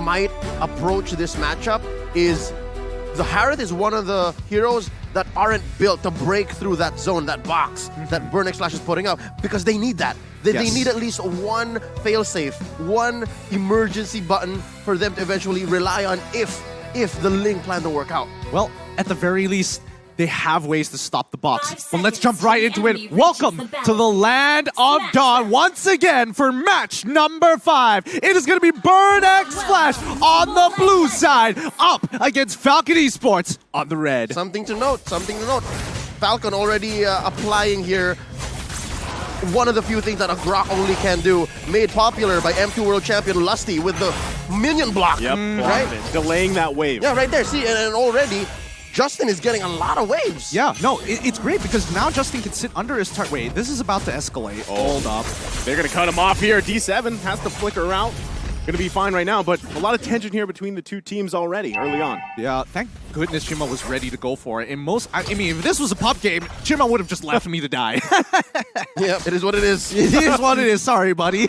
might approach this matchup is the Harith is one of the heroes that aren't built to break through that zone, that box that Burn X Flash is putting up, because they need that. They need at least one failsafe, one emergency button for them to eventually rely on if the Ling plan to work out. Well, at the very least, they have ways to stop the box. But let's jump right into it. Welcome to the Land of Dawn once again for match number 5. It is going to be Burn X Flash on the blue side, up against Falcon Esports on the red. Something to note. Falcon already applying here one of the few things that a Grok only can do, made popular by M2 World Champion Lusty with the minion block. Yep, right? Delaying that wave. Yeah, right there. See, and already Justin is getting a lot of waves. Yeah, no, it's great because now Justin can sit under his turret. Wait, this is about to escalate. Hold up. They're going to cut him off here. D7 has to flicker out. Going to be fine right now, but a lot of tension here between the two teams already early on. Yeah, thank goodness Chima was ready to go for it. And I mean, if this was a pub game, Chima would have just left me to die. Yeah, it is what it is. It is what it is. Sorry, buddy.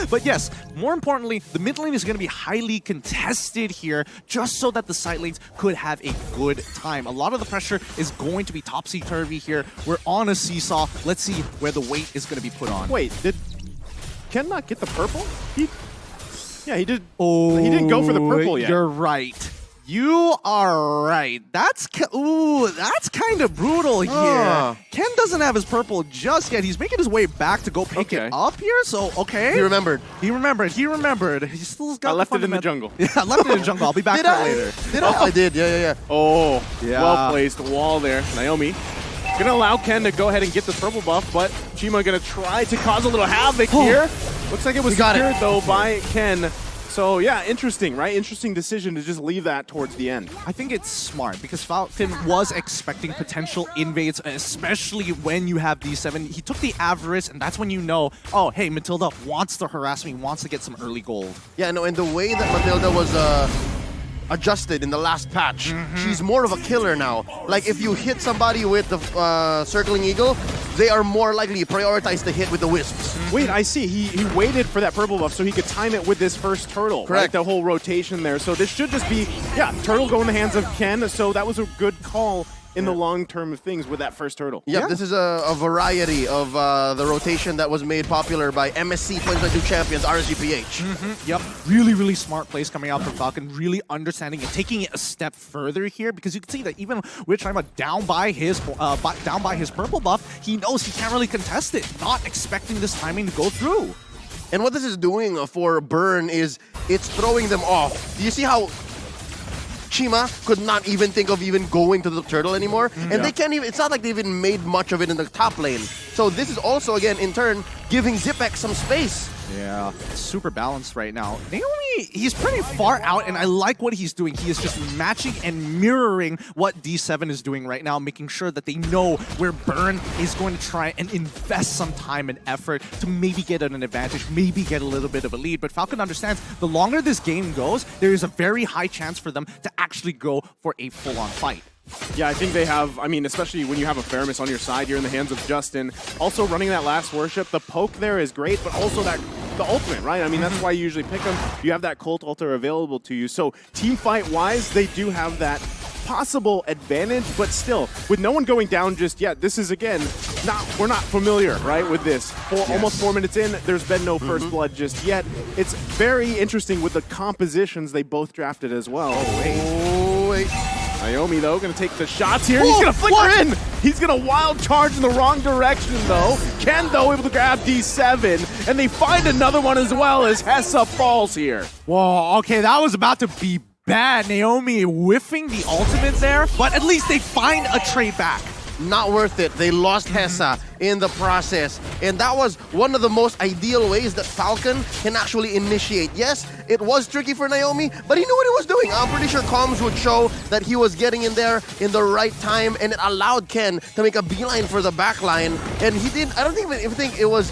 But yes, more importantly, the mid lane is going to be highly contested here, just so that the side lanes could have a good time. A lot of the pressure is going to be topsy-turvy here. We're on a seesaw. Let's see where the weight is going to be put on. Wait, did Ken not get the purple? Yeah, he did. Oh, he didn't go for the purple yet. You're right. You are right. That's kind of brutal here. Ken doesn't have his purple just yet. He's making his way back to go pick it up here. So okay. He remembered. He remembered. He still got. I left it in the jungle. Yeah, I left it in the jungle. I'll be back for it later. Did I? I did. Yeah. Oh, yeah. Well placed wall there. Naomi gonna allow Ken to go ahead and get this purple buff, but Chima gonna try to cause a little havoc here. Looks like it was secured though by Ken. So yeah, interesting, right? Interesting decision to just leave that towards the end. I think it's smart because Falcon was expecting potential invades, especially when you have D7. He took the Avarice, and that's when you know, oh, hey, Matilda wants to harass me, wants to get some early gold. Yeah, no, and the way that Matilda was adjusted in the last patch, she's more of a killer now. Like, if you hit somebody with the Circling Eagle, they are more likely to prioritize the hit with the Wisps. Wait, I see. He waited for that purple buff so he could time it with this first turtle. Correct. Right? The whole rotation there. So this should just be, yeah, turtle go in the hands of Ken. So that was a good call in the long term of things with that first turtle. Yep, yeah. This is a variety of the rotation that was made popular by MSC 2022 champions RSGPH. Yep, really smart plays coming out from Falcon, really understanding and taking it a step further here, because you can see that even with Chima down by his purple buff, he knows he can't really contest it, not expecting this timing to go through. And what this is doing for Burn is it's throwing them off. Do you see how Chima could not even think of even going to the turtle anymore? And they can't even, it's not like they even made much of it in the top lane. So this is also, again, in turn, giving Zipex some space. Yeah, it's super balanced right now. Naomi, he's pretty far out, and I like what he's doing. He is just matching and mirroring what D7 is doing right now, making sure that they know where Burn is going to try and invest some time and effort to maybe get an advantage, maybe get a little bit of a lead. But Falcon understands the longer this game goes, there is a very high chance for them to actually go for a full-on fight. Yeah, I think they have, I mean, especially when you have a Faramis on your side, you're in the hands of Justin. Also running that last worship, the poke there is great, but also the ultimate, right? I mean, that's why you usually pick them. You have that Cult Altar available to you. So team fight-wise, they do have that possible advantage, but still, with no one going down just yet, this is, again, we're not familiar, right, with this. Almost 4 minutes in, there's been no first blood just yet. It's very interesting with the compositions they both drafted as well. Oh, wait. Naomi, though, going to take the shots here. He's going to flicker in. He's going to wild charge in the wrong direction, though. Ken, though, able to grab D7, and they find another one as well as Hessa falls here. Whoa, okay, that was about to be bad. Naomi whiffing the ultimate there, but at least they find a trade back. Not worth it. They lost Hessa in the process. And that was one of the most ideal ways that Falcon can actually initiate. Yes, it was tricky for Naomi, but he knew what he was doing. I'm pretty sure comms would show that he was getting in there in the right time, and it allowed Ken to make a beeline for the backline. And he did, I don't even think it was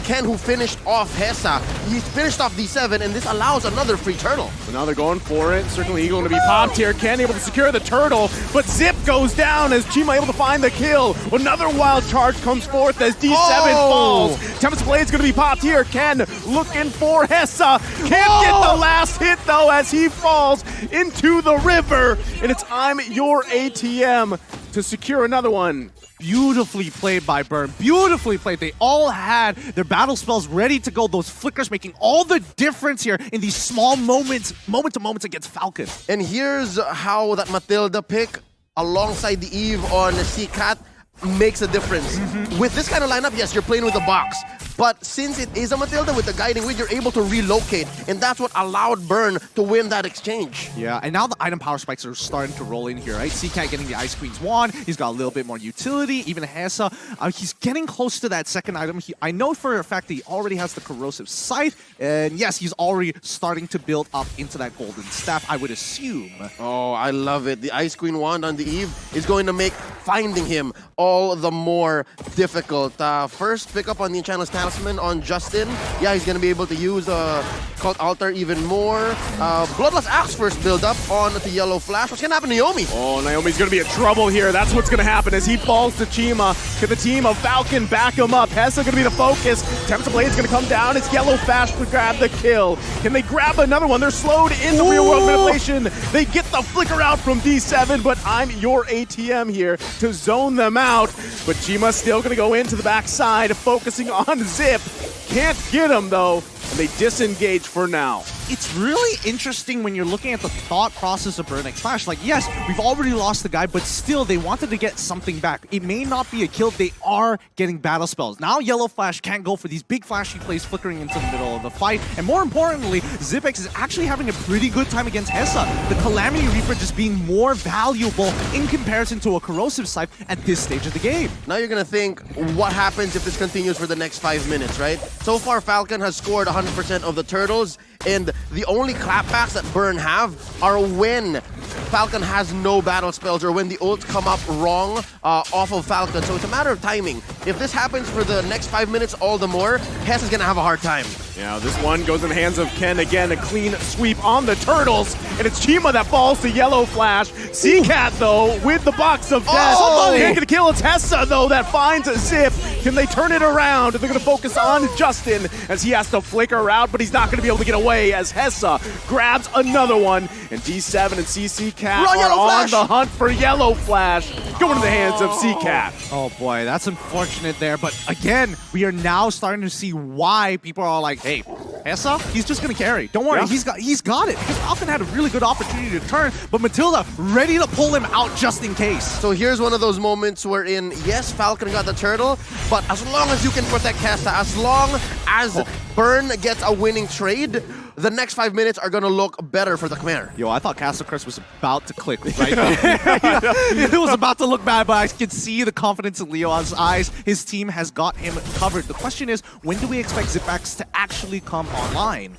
Ken who finished off Hessa. He finished off D7, and this allows another free turtle. So now they're going for it. Circling Eagle going to be popped here. Ken able to secure the turtle, but Zip goes down as Chima able to find the kill. Another wild charge comes comes forth as D7 Oh! falls. Tempest Blade's going to be popped here. Ken looking for Hessa. Can't get the last hit, though, as he falls into the river. And it's I'm Your ATM to secure another one. Beautifully played by Burn. Beautifully played. They all had their battle spells ready to go. Those flickers making all the difference here in these small moments, moment to moments against Falcon. And here's how that Matilda pick alongside the Eve on C-Cat makes a difference. With this kind of lineup, yes, you're playing with the box. But since it is a Matilda with the guiding wind, you're able to relocate. And that's what allowed Burn to win that exchange. Yeah, and now the item power spikes are starting to roll in here, right? C-Cat getting the Ice Queen's wand. He's got a little bit more utility. Even Hessa, he's getting close to that second item. I know for a fact that he already has the Corrosive Scythe. And yes, he's already starting to build up into that Golden Staff, I would assume. Oh, I love it. The Ice Queen wand on the Eve is going to make finding him all the more difficult. First, pick up on the Enchantress Talisman on Justin. Yeah, he's going to be able to use Cult Altar even more. Bloodlust Axe first build up on the Yellow Flash. What's going to happen to Naomi? Oh, Naomi's going to be in trouble here. That's what's going to happen as he falls to Chima. Can the team of Falcon back him up? Hessa going to be the focus. Tempest Blade's going to come down. It's Yellow Flash to grab the kill. Can they grab another one? They're slowed in the real world manipulation. They get the flicker out from D7, but I'm Your ATM here to zone them out. But Chima's still going to go into the backside, focusing on Zip. Can't get him, though, and they disengage for now. It's really interesting when you're looking at the thought process of Burn X Flash. Like, yes, we've already lost the guy, but still, they wanted to get something back. It may not be a kill. They are getting battle spells. Now, Yellow Flash can't go for these big flashy plays flickering into the middle of the fight. And more importantly, Zipex is actually having a pretty good time against Hessa. The Calamity Reaper just being more valuable in comparison to a Corrosive Scythe at this stage of the game. Now you're going to think, what happens if this continues for the next 5 minutes, right? So far, Falcon has scored 100% of the turtles, and the only clapbacks that Burn have are when Falcon has no battle spells or when the ults come up wrong off of Falcon. So it's a matter of timing. If this happens for the next 5 minutes, all the more, Hess is going to have a hard time. Yeah, this one goes in the hands of Ken again. A clean sweep on the turtles, and it's Chima that falls to Yellow Flash. C-Cat, though, with the box of death. Can't get a kill. It's Hessa, though, that finds Zip. Can they turn it around? They're going to focus on Justin as he has to flicker out, but he's not going to be able to get away as Hessa grabs another one. And D7 and CC-Cat are on the hunt for Yellow Flash, going to the hands of C-Cat. Oh boy, that's unfortunate there. But again, we are now starting to see why people are like, hey, Hessa, he's just going to carry. Don't worry, he's got it. Because Falcon had a really good opportunity to turn, but Matilda ready to pull him out just in case. So here's one of those moments wherein, yes, Falcon got the turtle, but as long as you can protect Hessa, as long as Burn gets a winning trade, the next 5 minutes are going to look better for the Khmer. Yo, I thought Castle Crest was about to click right now. It was about to look bad, but I could see the confidence in Leo's eyes. His team has got him covered. The question is, when do we expect Zipex to actually come online?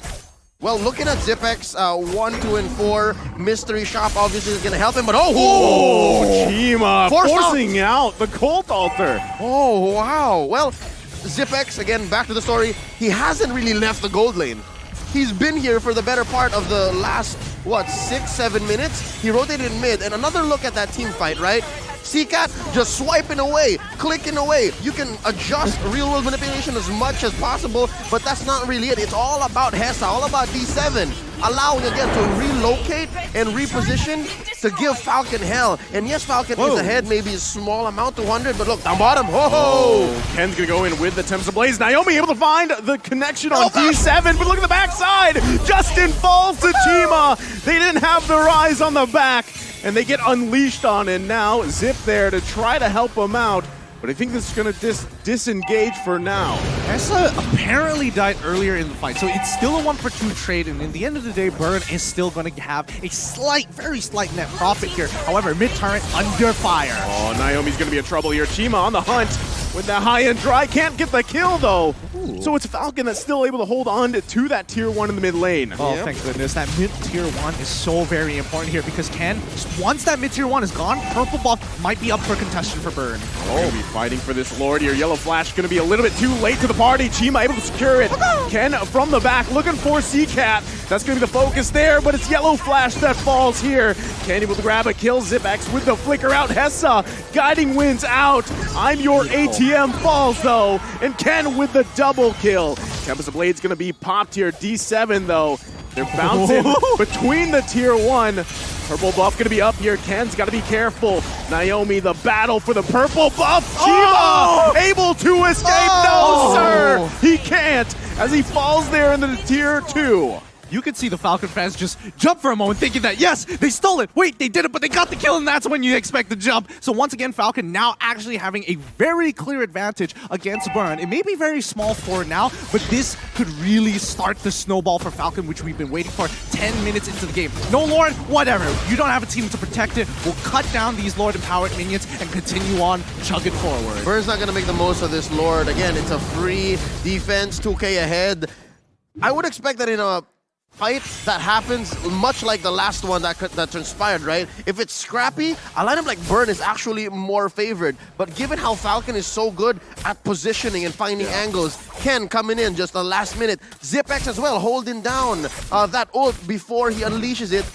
Well, looking at Zipex, 1, 2, and 4, Mystery Shop obviously is going to help him, but Chima forcing out the Cult Altar. Oh, wow. Well, Zipex, again, back to the story, he hasn't really left the gold lane. He's been here for the better part of the last, 6-7 minutes? He rotated in mid, and another look at that team fight, right? C-Cat just swiping away, clicking away. You can adjust real-world manipulation as much as possible, but that's not really it. It's all about Hessa, all about D7. Allowing, again, to relocate and reposition to give Falcon hell. And yes, Falcon is ahead, maybe a small amount, 200, but look, down bottom, Ken's gonna go in with the Tempest Blaze. Naomi able to find the connection on D7, but look at the backside. Justin falls to Chima. They didn't have their eyes on the back, and they get unleashed on, and now Zip there to try to help him out. But I think this is going to disengage for now. Hessa apparently died earlier in the fight, so it's still a 1-for-2 trade, and in the end of the day, Burn is still going to have a slight, very slight net profit here. However, mid-turret under fire. Oh, Naomi's going to be in trouble here. Chima on the hunt with that high-end dry. Can't get the kill, though. Ooh. So it's Falcon that's still able to hold on to that tier 1 in the mid lane. Oh, thank goodness. That mid-tier 1 is so very important here because once that mid-tier 1 is gone, purple buff might be up for contention for Burn. Oh, be fighting for this Lord here. Yellow Flash going to be a little bit too late to the party. Chima able to secure it. Ken from the back looking for C-Cat. That's going to be the focus there, but it's Yellow Flash that falls here. Ken able to grab a kill. Zipex with the flicker out. Hessa guiding wins out. I'm your ATM falls though, and Ken with the double kill. Tempest of Blade's going to be popped here. D7 though. They're bouncing between the tier 1. Purple buff going to be up here. Ken's got to be careful. Naomi, the battle for the purple buff. Chiba able to escape. No, sir. He can't as he falls there in the tier 2. You can see the Falcon fans just jump for a moment thinking that, yes, they stole it. Wait, they did it, but they got the kill, and that's when you expect the jump. So once again, Falcon now actually having a very clear advantage against Burn. It may be very small for now, but this could really start the snowball for Falcon, which we've been waiting for 10 minutes into the game. No Lord, whatever. You don't have a team to protect it. We'll cut down these Lord-empowered minions and continue on chugging forward. Burn's not going to make the most of this Lord. Again, it's a free defense, 2K ahead. I would expect that in a fight that happens much like the last one that transpired, right? If it's scrappy, a lineup like Burn is actually more favored. But given how Falcon is so good at positioning and finding angles, Ken coming in just the last minute, Zipex as well holding down that ult before he unleashes it.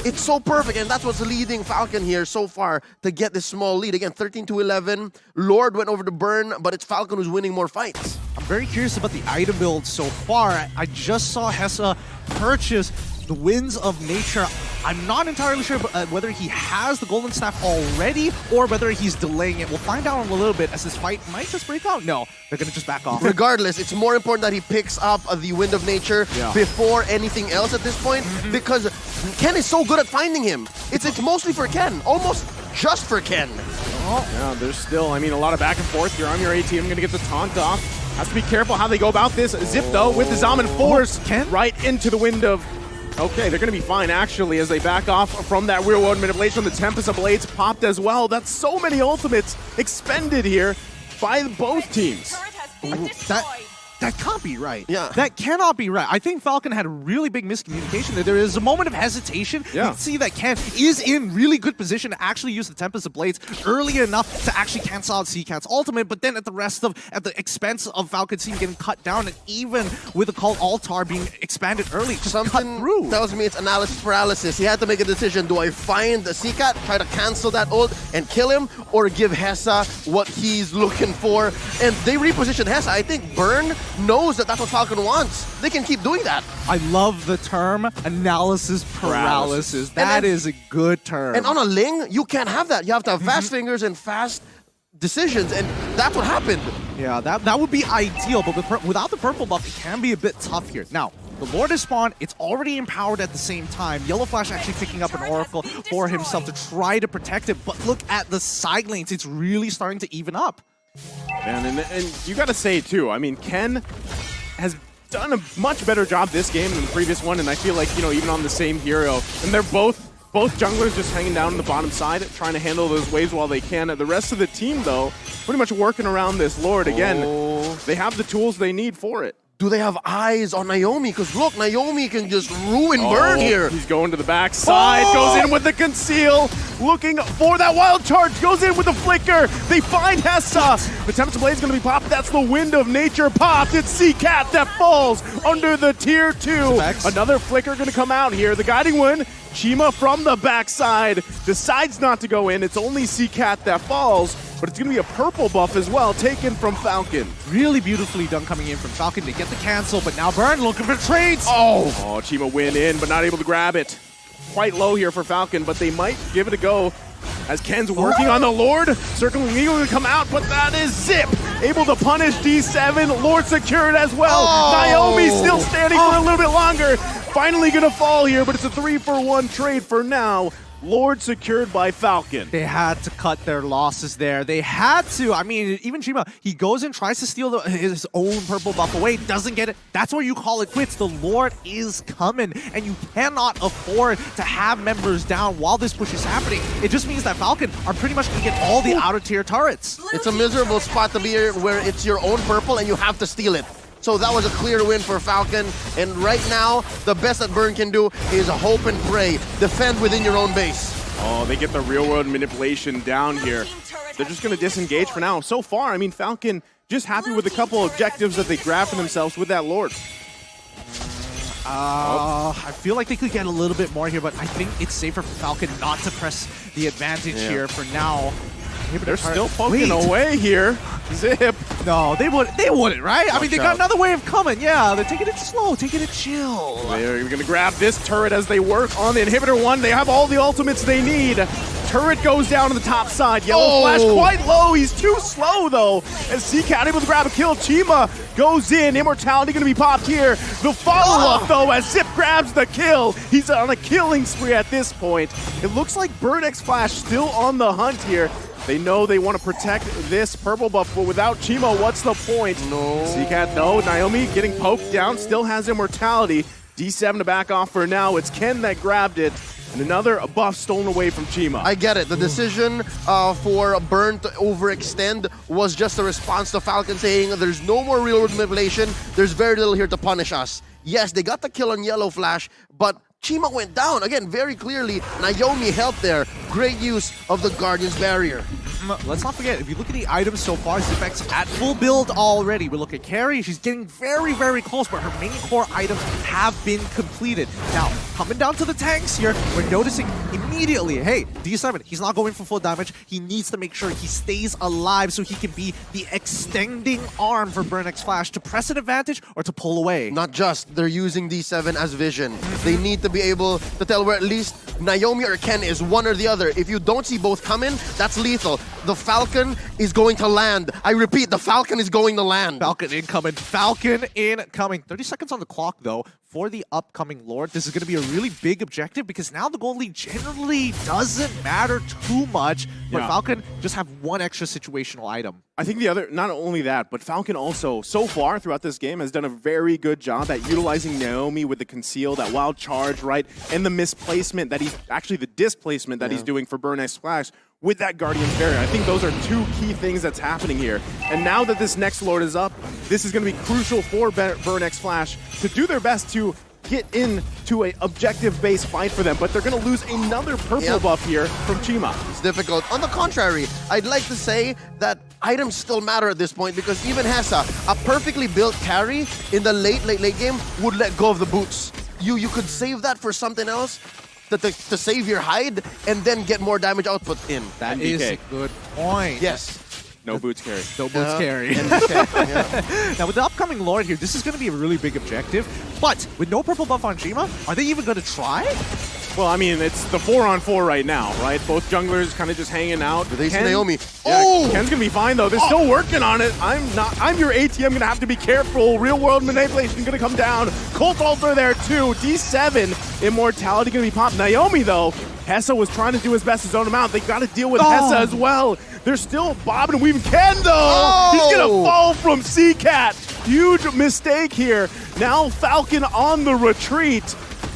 It's so perfect, and that's what's leading Falcon here so far to get this small lead. Again, 13-11. Lord went over to Burn, but it's Falcon who's winning more fights. I'm very curious about the item build so far. I just saw Hessa purchase the Winds of Nature. I'm not entirely sure whether he has the Golden Staff already or whether he's delaying it. We'll find out in a little bit as this fight might just break out. No, they're going to just back off. Regardless, it's more important that he picks up the Wind of Nature before anything else at this point, because Ken is so good at finding him. It's mostly for Ken, almost just for Ken. Yeah, there's still, I mean, a lot of back and forth here. I'm your ATM going to get the taunt off. Has to be careful how they go about this. Zip, though, with the Zaman Force right into the Wind of... Okay, they're going to be fine, actually, as they back off from that real-world manipulation. The Tempest of Blades popped as well. That's so many ultimates expended here by both teams. That can't be right. Yeah. That cannot be right. I think Falcon had a really big miscommunication there. There is a moment of hesitation. You can see that Ken is in really good position to actually use the Tempest of Blades early enough to actually cancel out CCat's ultimate, but then at the expense of Falcon's team getting cut down, and even with the Cult Altar being expanded early, just cut through. Tells me it's analysis paralysis. He had to make a decision. Do I find the CCat, try to cancel that ult and kill him, or give Hessa what he's looking for? And they repositioned Hessa. I think Burn knows that that's what Falcon wants. They can keep doing that. I love the term analysis paralysis. That is a good term. And on a Ling, you can't have that. You have to have fast fingers and fast decisions, and that's what happened. Yeah, that would be ideal, but without the purple buff, it can be a bit tough here. Now, the Lord is spawned, it's already empowered at the same time. Yellow Flash actually picking up an Oracle for himself to try to protect it, but look at the side lanes. It's really starting to even up. And you got to say, too, I mean, Ken has done a much better job this game than the previous one, and I feel like, you know, even on the same hero, and they're both junglers just hanging down on the bottom side, trying to handle those waves while they can. The rest of the team, though, pretty much working around this Lord. Again, they have the tools they need for it. Do they have eyes on Naomi? Because look, Naomi can just ruin Burn here. He's going to the backside, goes in with the conceal, looking for that wild charge, goes in with the flicker. They find Hessa. The Tempest Blade is going to be popped. That's the Wind of Nature popped. It's CCat that falls under the tier 2. Another flicker going to come out here. The guiding one, Chima from the backside, decides not to go in. It's only CCat that falls, but it's going to be a purple buff as well, taken from Falcon. Really beautifully done coming in from Falcon to get the cancel, but now Burn looking for trades. Oh, Chima went in, but not able to grab it. Quite low here for Falcon, but they might give it a go as Ken's working on the Lord. Circling Eagle to come out, but that is Zip. Able to punish D7. Lord secured as well. Naomi still standing for a little bit longer. Finally gonna fall here, but it's a 3-for-1 trade for now. Lord secured by Falcon. They had to cut their losses there. They had to. I mean, even Chima, he goes and tries to steal his own purple buff away, doesn't get it. That's where you call it quits. The Lord is coming, and you cannot afford to have members down while this push is happening. It just means that Falcon are pretty much going to get all the outer tier turrets. It's a miserable spot to be here where it's your own purple and you have to steal it. So that was a clear win for Falcon. And right now, the best that Burn can do is hope and pray. Defend within your own base. Oh, they get the real-world manipulation down here. They're just going to disengage for now. So far, I mean, Falcon just happy with a couple objectives that they grabbed for themselves with that Lord. I feel like they could get a little bit more here, but I think it's safer for Falcon not to press the advantage here for now. They're still poking away here. Zip. No, they wouldn't, right? I mean, they got out. another wave coming. Yeah, they're taking it slow, taking it chill. They're going to grab this turret as they work on the inhibitor one. They have all the ultimates they need. Turret goes down to the top side. Yellow Flash quite low. He's too slow, though. As CCat able to grab a kill. Chima goes in. Immortality going to be popped here. The follow-up, though, as Zip grabs the kill. He's on a killing spree at this point. It looks like Burn X Flash still on the hunt here. They know they want to protect this purple buff, but without Chima, what's the point? No. CCat, no. Naomi getting poked down, still has Immortality. D7 to back off for now. It's Ken that grabbed it. And another buff stolen away from Chima. I get it. The decision for Burn to overextend was just a response to Falcon saying there's no more real-world manipulation. There's very little here to punish us. Yes, they got the kill on Yellow Flash, but Chima went down. Again, very clearly, Naomi helped there. Great use of the Guardian's Barrier. Let's not forget, if you look at the items so far, Zipx at full build already. We look at Carrie, she's getting very, very close, but her main core items have been completed. Now, coming down to the tanks here, we're noticing immediately, hey, D7, he's not going for full damage. He needs to make sure he stays alive so he can be the extending arm for Burn X Flash to press an advantage or to pull away. Not just, they're using D7 as vision. They need to be able to tell where at least Naomi or Ken is, one or the other. If you don't see both come in, that's lethal. The Falcon is going to land. I repeat, the Falcon is going to land. Falcon incoming. Falcon incoming. 30 seconds on the clock, though, for the upcoming Lord. This is going to be a really big objective because now the gold lead generally doesn't matter too much, but Falcon just have one extra situational item. I think the other, not only that, but Falcon also, so far throughout this game, has done a very good job at utilizing Naomi with the conceal, that wild charge, right? And the misplacement that he's, actually the displacement that he's doing for Burn X Flash with that Guardian's Barrier. I think those are two key things that's happening here. And now that this next Lord is up, this is going to be crucial for Burn X Flash to do their best to get into a objective-based fight for them, but they're going to lose another purple buff here from Chima. It's difficult. On the contrary, I'd like to say that items still matter at this point because even Hessa, a perfectly built carry in the late game, would let go of the boots. You could save that for something else to save your hide and then get more damage output in. That is a good point. Yes. No boots carry. No boots carry. Now, with the upcoming Lord here, this is going to be a really big objective. But with no purple buff on Chima, are they even going to try? Well, I mean, it's the 4-on-4 right now, right? Both junglers kind of just hanging out. Do they see Naomi? Yeah, Ken's gonna be fine though. They're still working on it. I'm your ATM, gonna have to be careful. Real world manipulation gonna come down. Cult Altar there too. D7, Immortality gonna be popped. Naomi though, Hessa was trying to do his best to zone him out. They gotta deal with Hessa as well. They're still bobbing and weaving. Ken though, he's gonna fall from CCat. Huge mistake here. Now Falcon on the retreat,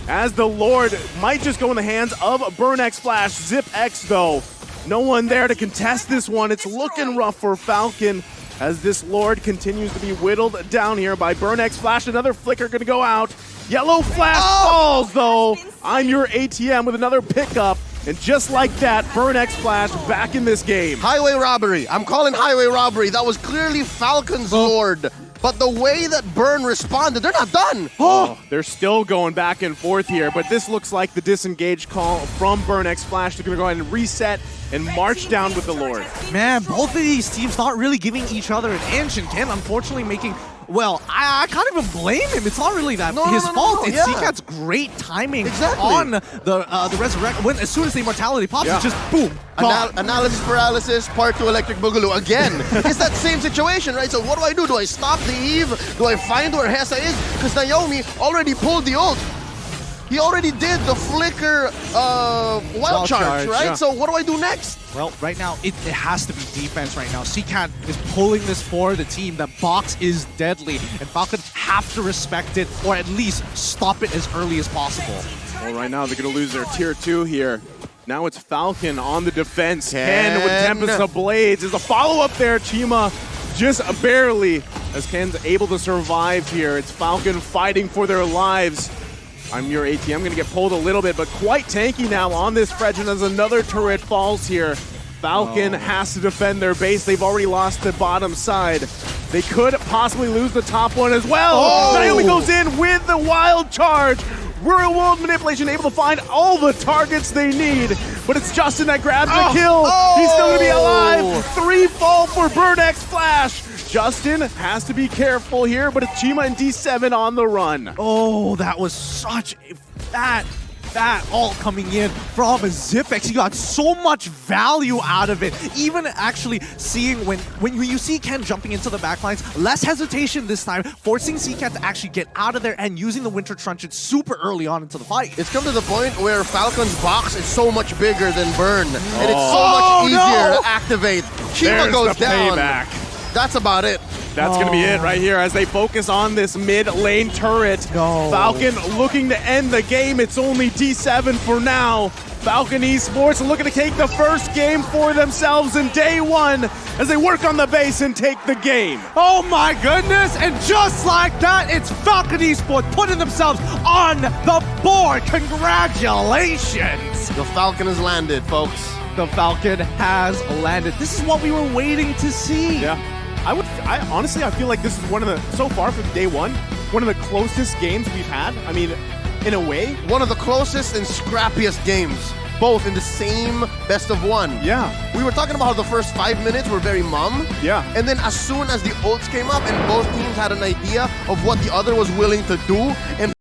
as the Lord might just go in the hands of Burn X Flash. Zip X though, no one there to contest this one. It's looking rough for Falcon as this Lord continues to be whittled down here by Burn X Flash. Another flicker gonna go out. Yellow Flash falls though. I'm your ATM with another pickup. And just like that, Burn X Flash back in this game. Highway robbery. I'm calling highway robbery. That was clearly Falcon's Lord. But the way that Burn responded, they're not done. They're still going back and forth here, but this looks like the disengage call from Burn X Flash. They're going to go ahead and reset and march down with the Lord. Man, both of these teams not really giving each other an inch, and Ken unfortunately making... Well, I can't even blame him. It's not really that his fault. It's CCat's great timing on the resurrect. As soon as the immortality pops, it's just boom. Analysis paralysis, part 2 electric boogaloo. Again, it's that same situation, right? So what do? Do I stop the Eve? Do I find where Hessa is? Because Naomi already pulled the ult. He already did the flicker wild charge, right? Yeah. So what do I do next? Well, right now, it has to be defense right now. CCat is pulling this for the team. The box is deadly, and Falcon have to respect it, or at least stop it as early as possible. Well, right now, they're going to lose their tier 2 here. Now it's Falcon on the defense. Ken with Tempest of Blades. There's a follow-up there. Chima just barely, as Ken's able to survive here. It's Falcon fighting for their lives. I'm your AT. I'm going to get pulled a little bit, but quite tanky now on this Fredrin as another turret falls here. Falcon has to defend their base. They've already lost the bottom side. They could possibly lose the top one as well. Oh! Naomi goes in with the wild charge. Real world manipulation, able to find all the targets they need. But it's Justin that grabs the kill. He's still going to be alive. 3 fall for Burnex Flash. Justin has to be careful here, but it's Chima and D7 on the run. Oh, that was such a fat ult coming in from Zipex. He got so much value out of it. Even actually seeing when you see Ken jumping into the backlines, less hesitation this time, forcing CCAT to actually get out of there and using the Winter Truncheon super early on into the fight. It's come to the point where Falcon's box is so much bigger than Burn, and it's so much easier to activate. Chima There's goes the down. payback. That's about it. That's going to be it right here as they focus on this mid lane turret. No. Falcon looking to end the game. It's only D7 for now. Falcon Esports looking to take the first game for themselves in day 1 as they work on the base and take the game. Oh my goodness, and just like that, it's Falcon Esports putting themselves on the board. Congratulations! The Falcon has landed, folks. The Falcon has landed. This is what we were waiting to see. Yeah. I honestly, I feel like this is one of the, so far from day 1, one of the closest games we've had. I mean, in a way. One of the closest and scrappiest games, both in the same best of 1. Yeah. We were talking about how the first 5 minutes were very mum. Yeah. And then as soon as the ults came up and both teams had an idea of what the other was willing to do, and